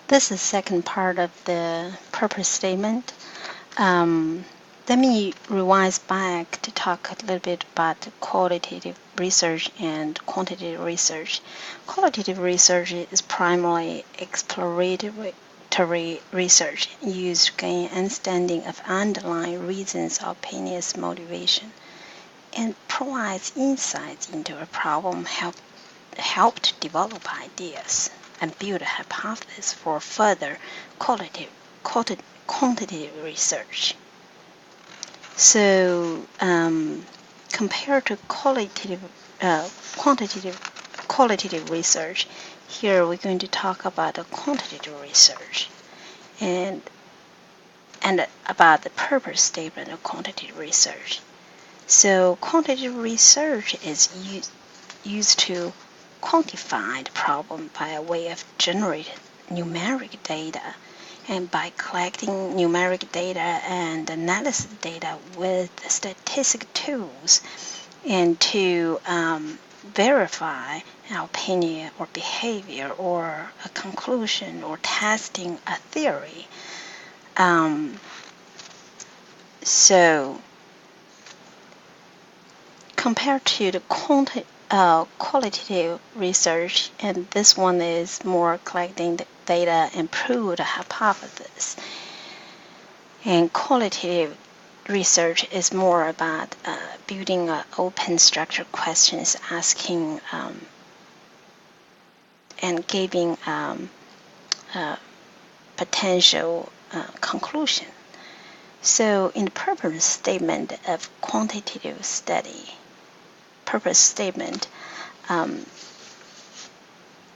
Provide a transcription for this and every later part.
This is the second part of the purpose statement. Let me revise back to talk a little bit about qualitative research and quantitative research. Qualitative research is primarily exploratory research used to gain understanding of underlying reasons, opinions, motivation, and provides insights into a problem help to develop ideas and build a hypothesis for further quantitative research. So compared to qualitative research, here we're going to talk about the quantitative research and about the purpose statement of quantitative research. So quantitative research is used to quantify the problem by way of generating numeric data and by collecting numeric data and analysis data with statistical tools and to verify an opinion or behavior or a conclusion or testing a theory. So compared to the qualitative research, and this one is more collecting the data and prove the hypothesis. And qualitative research is more about building open structured questions, asking and giving potential conclusion. So in the purpose statement of quantitative study, purpose statement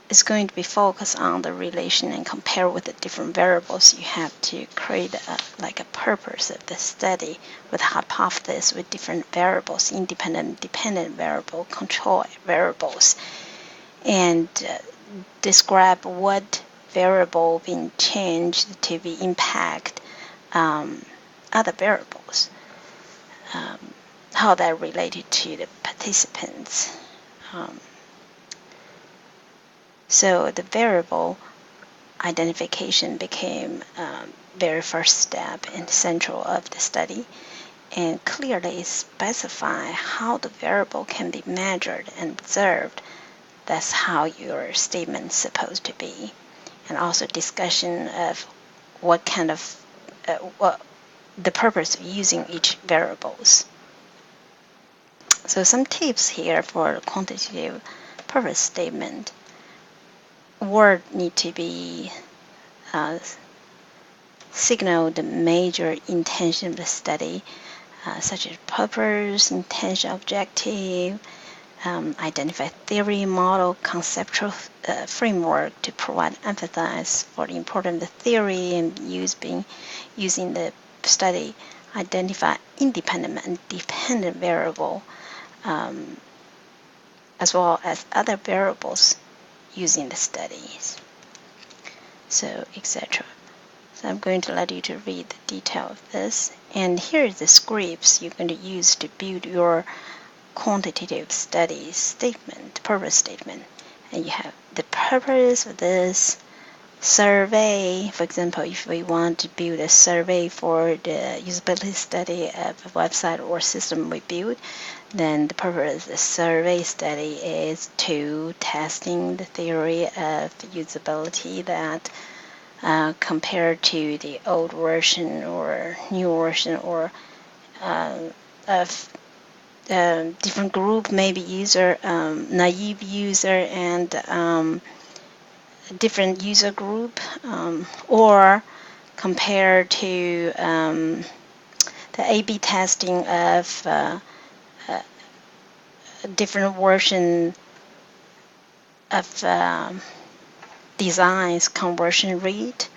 is going to be focused on the relation and compare with the different variables. You have to create a purpose of the study with hypothesis with different variables, independent, dependent variable, control variables, and describe what variable being changed to be impact other variables, how that related to the participants. So the variable identification became very first step and central of the study, and clearly specify how the variable can be measured and observed. That's how your statement is supposed to be. And also discussion of what kind of what the purpose of using each variables. So some tips here for quantitative purpose statement. Word need to be signal the major intention of the study, such as purpose, intention, objective, identify theory, model, conceptual framework to provide emphasis for the importance of the theory and using the study, identify independent and dependent variable, as well as other variables using the studies, so etc. So I'm going to let you to read the detail of this, and here is the scripts you're going to use to build your quantitative studies statement, purpose statement. And you have the purpose of this survey. For example, if we want to build a survey for the usability study of a website or system we build, then the purpose of the survey study is to testing the theory of usability that compared to the old version or new version or of different group, maybe user, naive user and different user group, or compared to the A/B testing of a different version of designs conversion rate,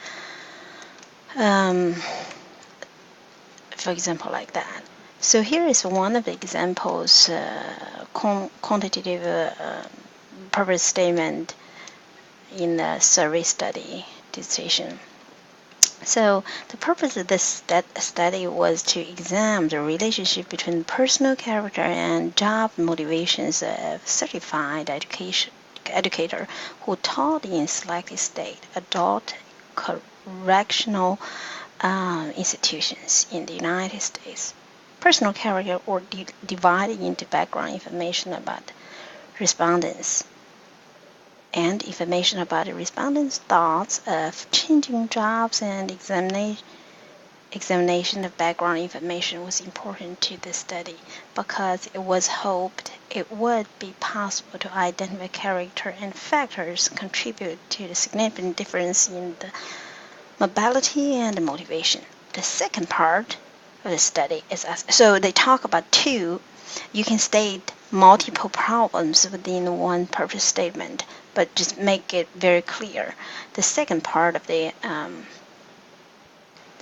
for example, like that. So here is one of the examples, quantitative purpose statement in the survey study dissertation. So the purpose of this study was to examine the relationship between personal character and job motivations of certified educator who taught in selected state, adult correctional institutions in the United States. Personal character or divided into background information about respondents and information about the respondents' thoughts of changing jobs and examination of background information was important to the study because it was hoped it would be possible to identify character and factors contribute to the significant difference in the mobility and the motivation. The second part of the study is so they talk about two. You can state multiple problems within one purpose statement, but just make it very clear. The second part of the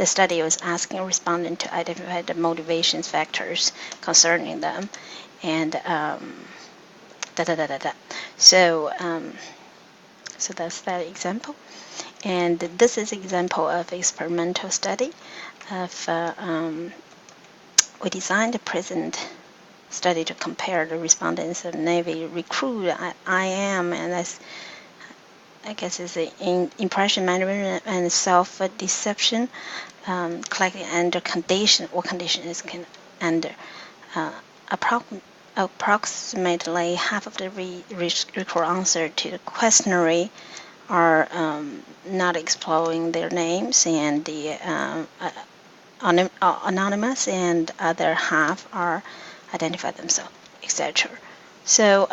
study was asking a respondent to identify the motivation factors concerning them, and So, so that's that example. And this is an example of experimental study of we designed a present study to compare the respondents of Navy recruit IM and I guess it's impression management and self-deception collected under condition. What condition is under? Approximately half of the recruit answer to the questionnaire are not exploring their names, and the anonymous, and other half are identify themselves, etc. So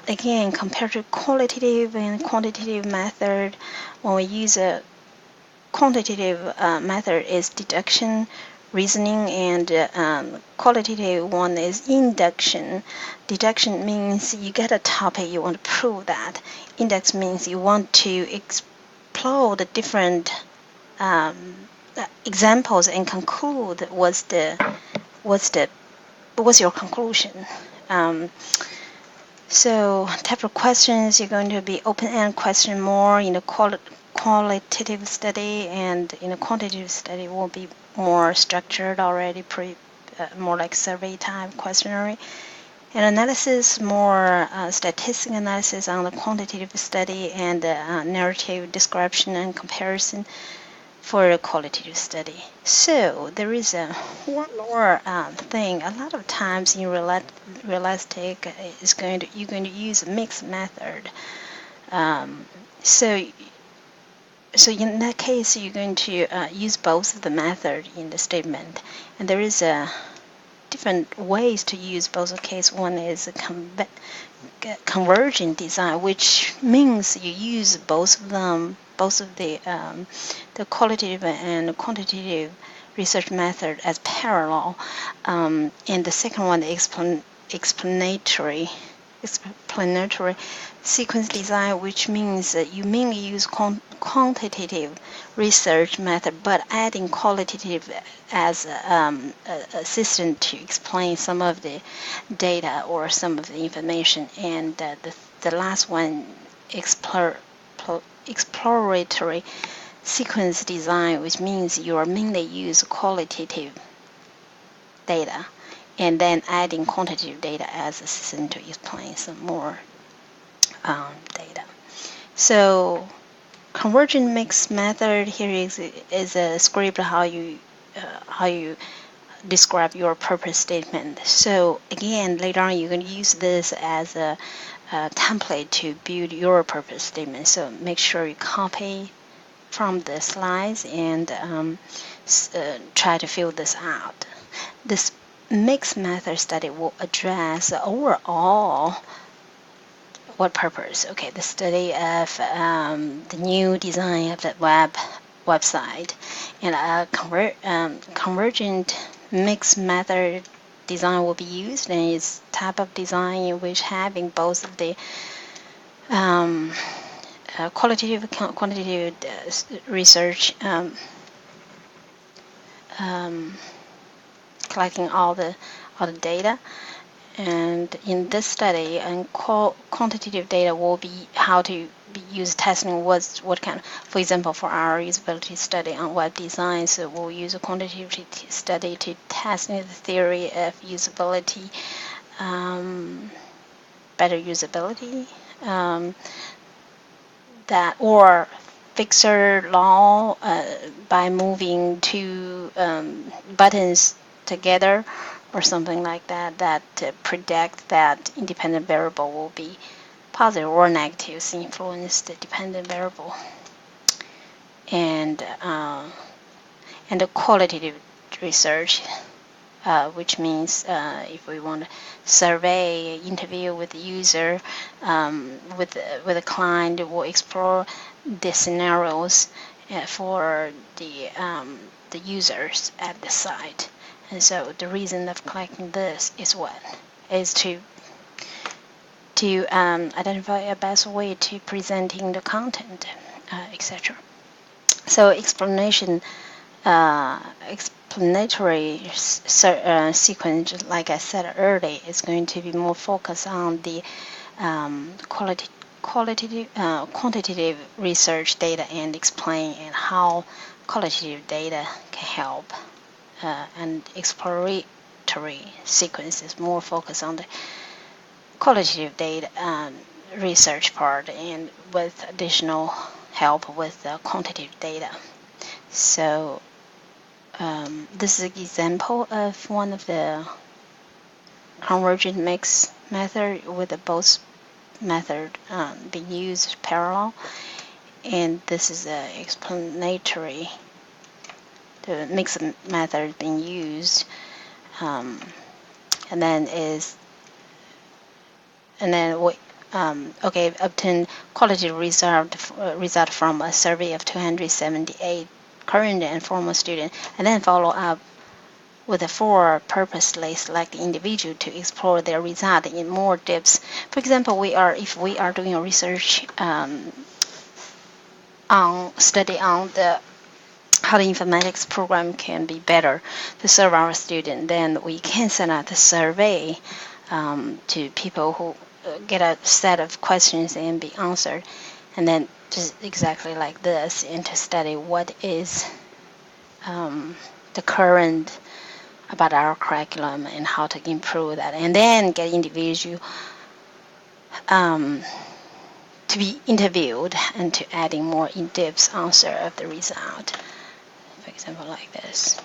again, compared to qualitative and quantitative method, when we use a quantitative method is deduction, reasoning, and qualitative one is induction. Deduction means you get a topic, you want to prove that. Index means you want to explore the different examples and conclude what's your conclusion. So type of questions, you're going to be open-end question more in the qualitative study, and in a quantitative study will be more structured already, more like survey type questionnaire. And analysis, more statistical analysis on the quantitative study, and narrative description and comparison for a qualitative study. So there is one more thing. A lot of times in realistic you're going to use a mixed method. So in that case, you're going to use both of the method in the statement, and there is different ways to use both of case. One is a convergent design, which means you use both of them, both of the qualitative and quantitative research method as parallel. And the second one, the explanatory sequence design, which means that you mainly use quantitative research method, but adding qualitative as assistant to explain some of the data or some of the information. And the last one, exploratory sequence design, which means you are mainly use qualitative data and then adding quantitative data as assistant to explain some more data. So convergent mixed method here is a script how you describe your purpose statement. So again, later on you're going to use this as a template to build your purpose statement. So make sure you copy from the slides and try to fill this out. This mixed method study will address overall what purpose? Okay, the study of the new design of the website, and convergent mixed method design will be used, and it's type of design in which having both of the qualitative and quantitative research, collecting all the data. And in this study, and quantitative data will be how to be used testing what kind. For example, for our usability study on web design, so we'll use a quantitative study to test the theory of usability, better usability, that or fixer law by moving two buttons together or something like that that predict that independent variable will be positive or negative influence the dependent variable. And the qualitative research, which means if we want to survey, interview with the user, with a client, we'll explore the scenarios for the users at the site. And so the reason of collecting this is what? Is to identify a best way to presenting the content, etc. So explanatory sequence, like I said earlier, is going to be more focused on the quantitative research data and explain and how qualitative data can help. And exploratory sequence is more focused on the qualitative data research part and with additional help with the quantitative data. So this is an example of one of the convergent mix method with the both method being used parallel, and this is the explanatory, the mix method being used, and then we obtain qualitative result from a survey of 278 current and former students, and then follow up with a for purposely select individual to explore their result in more depth. For example, if we are doing a research study on how the informatics program can be better to serve our students, then we can send out a survey to people who get a set of questions and be answered, and then just exactly like this, and to study what is the current about our curriculum and how to improve that, and then get individual to be interviewed and to adding more in-depth answer of the result. For example, like this.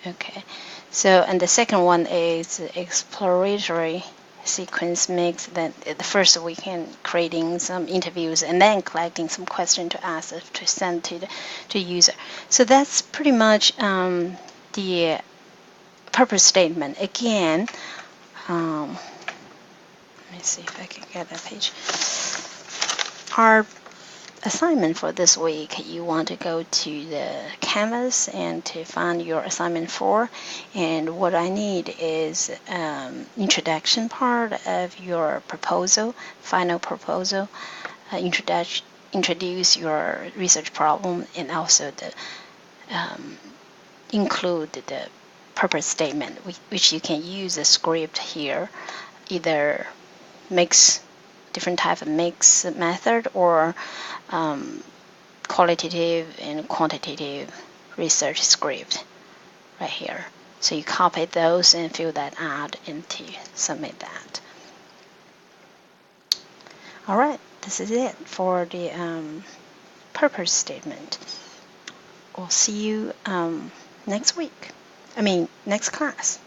Okay, so and the second one is exploratory sequence mix. Then the first we can creating some interviews and then collecting some questions to ask to send to user. So that's pretty much the purpose statement. Again, let me see if I can get that page. Our assignment for this week, you want to go to the Canvas and to find your assignment 4, and what I need is introduction part of your proposal, final proposal, introduce your research problem, and also the include the purpose statement, which you can use a script here, either different type of mix method or qualitative and quantitative research script right here. So you copy those and fill that out and to submit that. All right, this is it for the purpose statement. We'll see you next week. Next class.